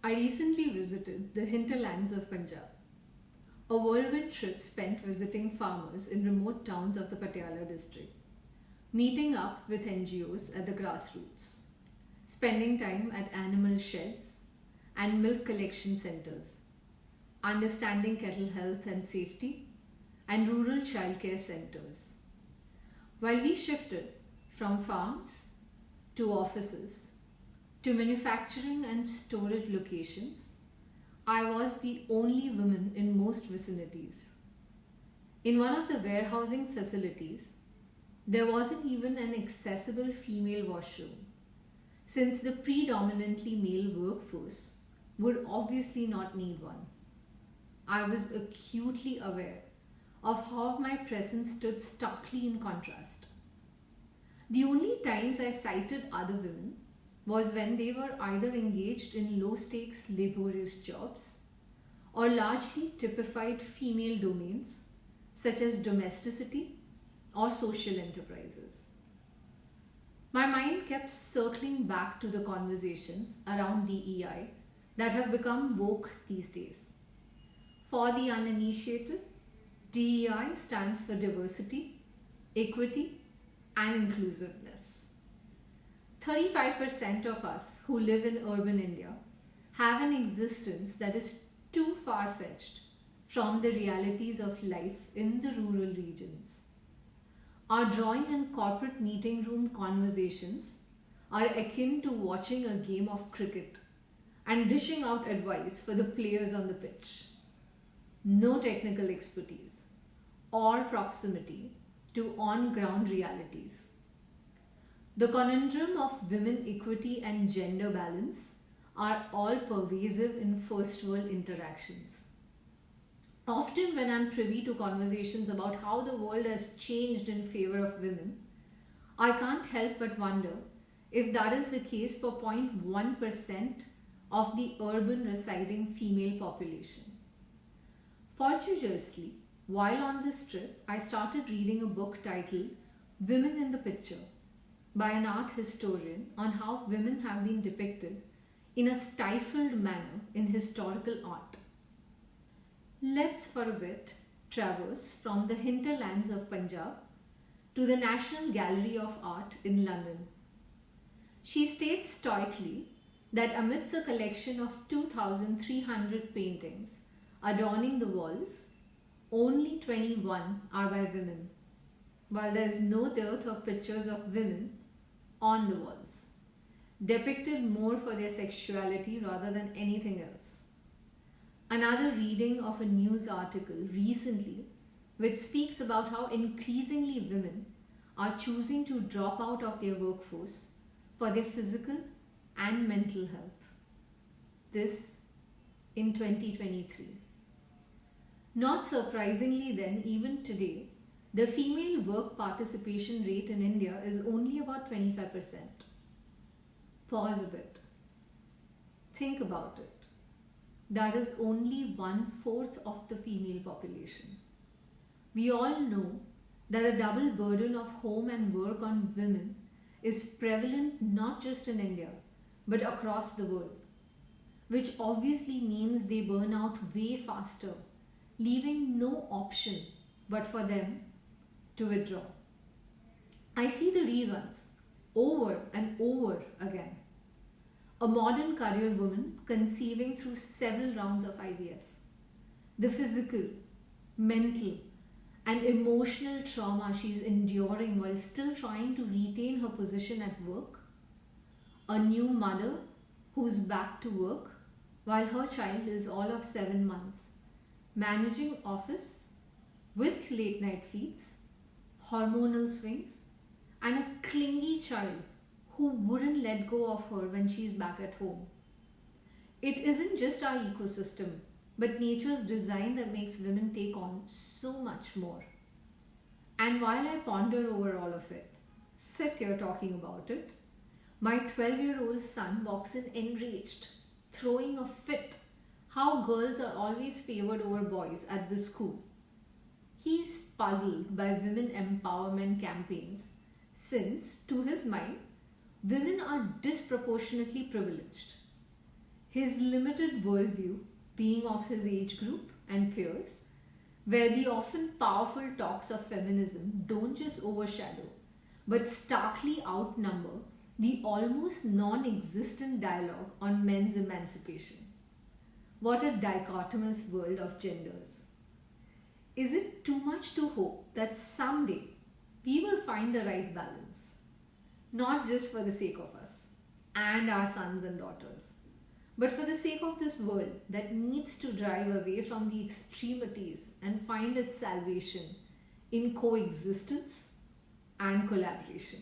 I recently visited the hinterlands of Punjab, a whirlwind trip spent visiting farmers in remote towns of the Patiala district, meeting up with NGOs at the grassroots, spending time at animal sheds and milk collection centers, understanding cattle health and safety, and rural childcare centers. While we shifted from farms to offices to manufacturing and storage locations, I was the only woman in most vicinities. In one of the warehousing facilities, there wasn't even an accessible female washroom, since the predominantly male workforce would obviously not need one. I was acutely aware of how my presence stood starkly in contrast. The only times I cited other women was when they were either engaged in low-stakes laborious jobs or largely typified female domains such as domesticity or social enterprises. My mind kept circling back to the conversations around DEI that have become woke these days. For the uninitiated, DEI stands for diversity, equity, and inclusiveness. 35% of us who live in urban India have an existence that is too far-fetched from the realities of life in the rural regions. Our drawing and corporate meeting room conversations are akin to watching a game of cricket and dishing out advice for the players on the pitch. No technical expertise or proximity to on-ground realities. The conundrum of women equity and gender balance are all pervasive in first world interactions. Often when I'm privy to conversations about how the world has changed in favor of women, I can't help but wonder if that is the case for 0.1% of the urban residing female population. Fortuitously, while on this trip, I started reading a book titled Women in the Picture by an art historian on how women have been depicted in a stifled manner in historical art. Let's for a bit traverse from the hinterlands of Punjab to the National Gallery of Art in London. She states stoically that amidst a collection of 2,300 paintings adorning the walls, only 21 are by women, while there is no dearth of pictures of women on the walls, depicted more for their sexuality rather than anything else. Another reading of a news article recently which speaks about how increasingly women are choosing to drop out of their workforce for their physical and mental health. This in 2023. Not surprisingly then, even today, the female work participation rate in India is only about 25%. Pause a bit. Think about it. That is only 1/4 of the female population. We all know that the double burden of home and work on women is prevalent not just in India, but across the world, which obviously means they burn out way faster, leaving no option but for them to withdraw. I see the reruns over and over again. A modern career woman conceiving through several rounds of IVF. The physical, mental, and emotional trauma she's enduring while still trying to retain her position at work. A new mother who's back to work while her child is all of 7 months, managing office with late night feeds, hormonal swings, and a clingy child who wouldn't let go of her when she's back at home. It isn't just our ecosystem, but nature's design that makes women take on so much more. And while I ponder over all of it, sit here talking about it, my 12-year-old son walks in enraged, throwing a fit how girls are always favored over boys at the school. He is puzzled by women empowerment campaigns since, to his mind, women are disproportionately privileged. his limited worldview being of his age group and peers, where the often powerful talks of feminism don't just overshadow, but starkly outnumber the almost non existent dialogue on men's emancipation. What a dichotomous world of genders. Is it too much to hope that someday we will find the right balance? Not just for the sake of us and our sons and daughters, but for the sake of this world that needs to drive away from the extremities and find its salvation in coexistence and collaboration.